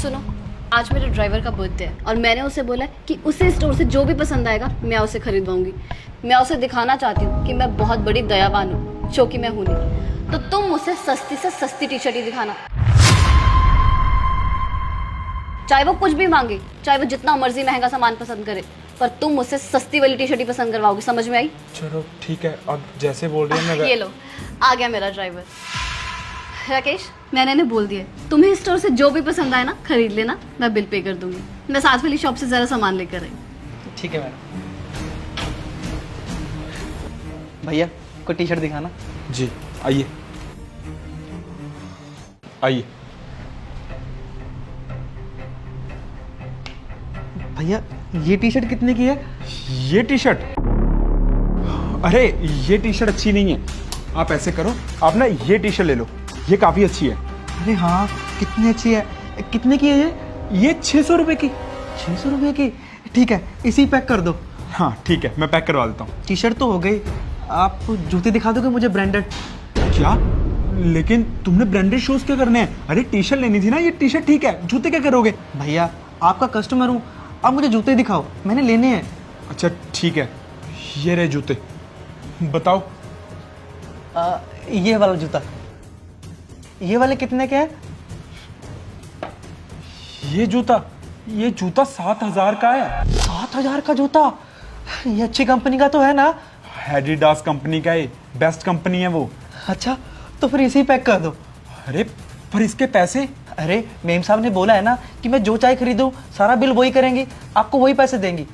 सुनो, आज मेरे ड्राइवर का बर्थडे है और मैंने उसे बोला है कि उसे स्टोर से जो भी पसंद आएगा मैं उसे खरीदवाऊंगी। मैं उसे दिखाना चाहती हूँ कि मैं बहुत बड़ी दयावान हूँ, जो कि मैं हूँ नहीं। तो तुम मुझसे सस्ती से सस्ती टी शर्ट ही दिखाना, चाहे वो कुछ भी मांगे, चाहे वो जितना मर्जी महंगा सामान पसंद करे, पर तुम मुझसे सस्ती वाली टी शर्ट ही पसंद करवाओगी। समझ में आई? चलो ठीक है, अब जैसे बोल रही है मैं। ये लो, आ गया मेरा ड्राइवर। राकेश, मैंने इन्हें बोल दिया तुम्हें स्टोर से जो भी पसंद आए ना खरीद लेना, मैं बिल पे कर दूंगी। मैं साथ वाली शॉप से जरा सामान लेकर आई। ठीक है मैडम। भैया कोई टी शर्ट दिखाना। जी आइए आइए। भैया ये टी शर्ट कितने की है? ये टी शर्ट, अरे ये टी शर्ट अच्छी नहीं है। आप ऐसे करो, आप ना ये टी शर्ट ले लो, ये काफ़ी अच्छी है। अरे हाँ, कितनी अच्छी है। कितने की है ये 600 रुपये की। 600 रुपये की? ठीक है, इसी पैक कर दो। हाँ ठीक है, मैं पैक करवा देता हूँ। टी शर्ट तो हो गई, आप जूते दिखा दोगे मुझे ब्रांडेड? क्या? लेकिन तुमने ब्रांडेड शूज़ क्या करने हैं? अरे टी शर्ट लेनी थी ना, ये टी शर्ट ठीक है, जूते क्या करोगे? भैया आपका कस्टमर हूँ, आप मुझे जूते दिखाओ, मैंने लेने हैं। अच्छा ठीक है, ये रहे जूते, बताओ। ये वाला जूता, ये वाले कितने के हैं? ये जूता 7,000 का है। 7,000 का जूता? ये अच्छी कंपनी का तो है ना? एडिडास कंपनी का है, बेस्ट कंपनी है वो। अच्छा, तो फिर इसी पैक कर दो। अरे पर इसके पैसे? अरे मेम साहब ने बोला है ना कि मैं जो चाहे खरीदूं सारा बिल वही करेंगी, आपको वही पैसे देंगी।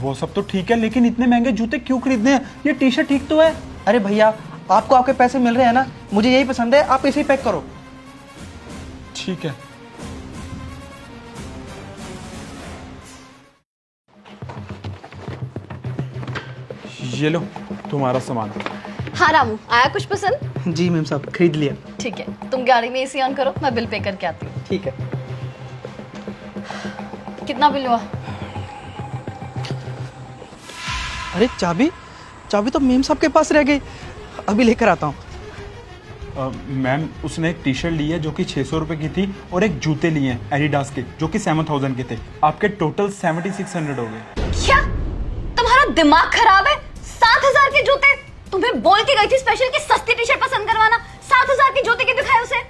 वो सब तो ठीक है, लेकिन इतने महंगे जूते क्यों खरीदने हैं? ये टी शर्ट ठीक तो है। अरे भैया आपको आपके पैसे मिल रहे हैं ना, मुझे यही पसंद है, आप इसे पैक करो। ठीक है। ये लो तुम्हारा सामान। हाँ रामू, आया कुछ पसंद? जी मेम साहब, खरीद लिया। ठीक है, तुम गाड़ी में एसी ऑन करो, मैं बिल पे करके आती हूँ। ठीक है। कितना बिल हुआ? अरे चाबी तो मेम साहब के पास रह गई, अभी लेकर आता हूँ। मैम उसने एक टी शर्ट ली है जो कि 600 रुपये की थी, और एक जूते लिए हैं एडिडास के जो कि 7,000 के थे। आपके टोटल 7,600 हो गए। क्या तुम्हारा दिमाग खराब है? 7,000 के जूते? तुम्हें बोल के गई थी स्पेशल कि सस्ती टी शर्ट पसंद करवाना, 7,000 के जूते के दिखाए उसे?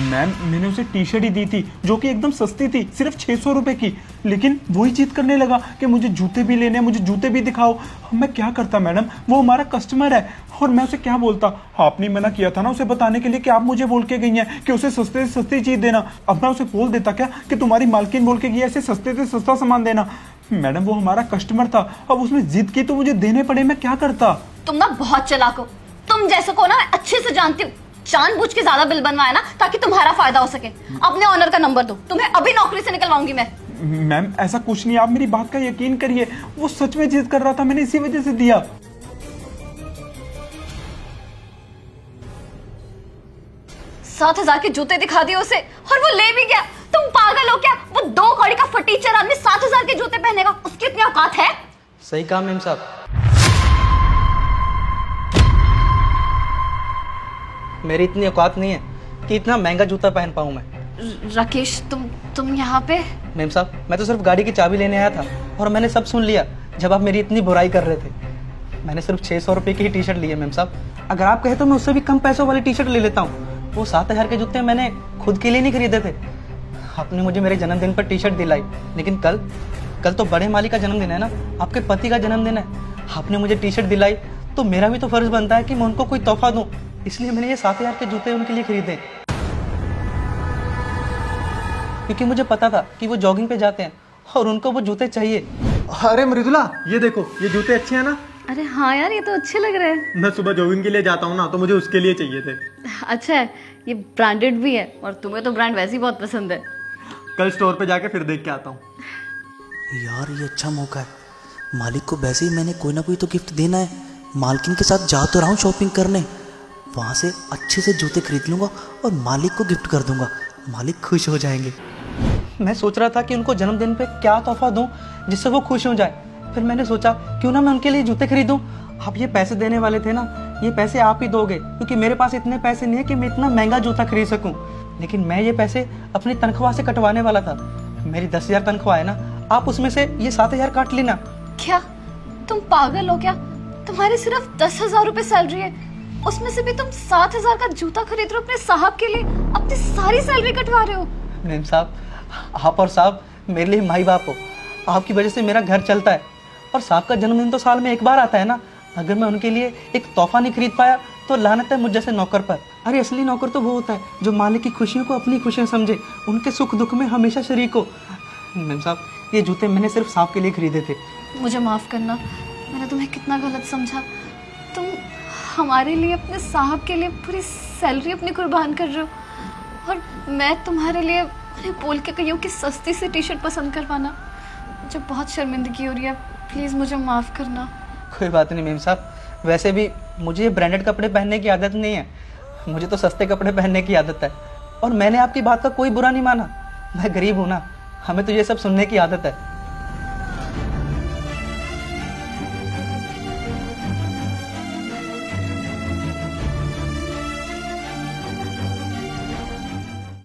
मैम मैंने उसे टी शर्ट ही दी थी जो कि एकदम सस्ती थी, सिर्फ 600 रुपये की, लेकिन वही जिद करने लगा कि मुझे जूते भी लेने हैं, मुझे जूते भी दिखाओ। मैं क्या करता मैडम, वो हमारा कस्टमर है, और मैं उसे क्या बोलता? आपने मना किया था ना उसे बताने के लिए कि आप मुझे बोल के गई हैं कि उसे सस्ते से सस्ती चीज़ देना। अब मैं उसे बोल देता क्या कि तुम्हारी मालकिन बोल के गई ऐसे सस्ते से सस्ता सामान देना? मैडम वो हमारा कस्टमर था, अब उसने जिद की तो मुझे देने पड़े, मैं क्या करता? तुम ना बहुत चालाक हो, तुम जैसे को ना मैं अच्छे से जानती हूँ। जानबूझ के ज्यादा बिल बनवाया ना ताकि तुम्हारा फायदा हो सके। अपने ऑनर का नंबर दो, तुम्हें अभी नौकरी से निकलवाऊंगी मैं। मैम ऐसा कुछ नहीं, आप मेरी बात का यकीन करिए, वो सच में जिद कर रहा था, मैंने इसी वजह से दिया। सात 7,000 के जूते दिखा दिए उसे और वो ले भी गया। तुम पागल हो क्या? वो 2 कौड़ी का फटीचर आदमी 7,000 के जूते पहनेगा, उसकी इतनी औकात है? सही कहा मेम साहब। मेरी इतनी औकात नहीं है कि इतना महंगा जूता पहन पाऊं मैं। राकेश तुम यहाँ पे? मेम साहब मैं तो सिर्फ गाड़ी की चाबी लेने आया था और मैंने सब सुन लिया जब आप मेरी इतनी बुराई कर रहे थे। मैंने सिर्फ 600 रुपये की ही टी शर्ट ली है मेम साहब। अगर आप कहे तो मैं उससे भी कम पैसों वाली टी शर्ट ले लेता हूँ। वो 7,000 के जूते मैंने खुद के लिए नहीं खरीदे थे। आपने मुझे मेरे जन्मदिन पर टी शर्ट दिलाई, लेकिन कल तो बड़े मालिक का जन्मदिन है ना, आपके पति का जन्मदिन है। आपने मुझे टी शर्ट दिलाई तो मेरा भी तो फर्ज बनता है कि मैं उनको कोई तोहफा दूं, इसलिए मैंने ये 7,000 के जूते उनके लिए खरीदे, क्योंकि मुझे पता था कि वो जॉगिंग पे जाते हैं और उनको वो जूते चाहिए। अरे मृदुला ये देखो, ये जूते अच्छे हैं ना? अरे हाँ यार, ये तो अच्छे लग रहे हैं। मैं सुबह जॉगिंग के लिए जाता हूँ ना, तो मुझे उसके लिए चाहिए थे। अच्छा है, ये ब्रांडेड भी है और तुम्हें तो ब्रांड वैसे ही बहुत पसंद है। कल स्टोर पे जाके फिर देख के आता हूँ। यार ये अच्छा मौका है, मालिक को वैसे ही मैंने कोई ना कोई तो गिफ्ट देना है। मालकिन के साथ जा तो रहा हूँ शॉपिंग करने, वहाँ से अच्छे से जूते खरीद लूँगा और मालिक को गिफ्ट कर दूँगा, मालिक खुश हो जाएंगे। मैं सोच रहा था कि उनको जन्मदिन पे क्या तोहफा दूं जिससे वो खुश हो जाए। फिर मैंने सोचा क्यों ना मैं उनके लिए जूते खरीदूं। आप ये पैसे देने वाले थे ना, ये पैसे आप ही दोगे, क्योंकि मेरे पास इतने पैसे नहीं है कि मैं इतना महंगा जूता खरीद सकूं। लेकिन मैं ये पैसे अपनी तनख्वाह से कटवाने वाला था। मेरी 10,000 तनख्वाह है ना, आप उसमें से ये 7,000 काट लेना। क्या तुम पागल हो क्या? तुम्हारी सिर्फ 10,000 रुपए सैलरी है, उसमें से भी तुम 7,000 का जूता खरीद रहे हो अपने साहब के लिए, अपनी सारी सैलरी कटवा रहे हो। मैम साहब, आप और साहब मेरे लिए माई बाप हो। आपकी वजह से मेरा घर चलता है, और साहब का जन्मदिन तो साल में एक बार आता है ना। अगर मैं उनके लिए एक तोहफा नहीं खरीद पाया तो लानत है मुझ जैसे नौकर पर। अरे असली नौकर तो वो होता है जो मालिक की खुशियों को अपनी खुशियाँ समझे, उनके सुख दुख में हमेशा शरीक हो। मैम साहब, ये जूते मैंने सिर्फ साहब के लिए खरीदे थे। मुझे माफ करना, मैंने तुम्हें कितना गलत समझा। तुम हमारे लिए, अपने साहब के लिए पूरी सैलरी अपनी कुर्बान कर रहे हो, और मैं तुम्हारे लिए उन्हें बोल के कही हूँ कि सस्ती सी टी शर्ट पसंद करवाना। मुझे बहुत शर्मिंदगी हो रही है, प्लीज़ मुझे माफ़ करना। कोई बात नहीं मैम साहब, वैसे भी मुझे ये ब्रांडेड कपड़े पहनने की आदत नहीं है, मुझे तो सस्ते कपड़े पहनने की आदत है। और मैंने आपकी बात का कोई बुरा नहीं माना, मैं गरीब हूँ ना, हमें तो ये सब सुनने की आदत है।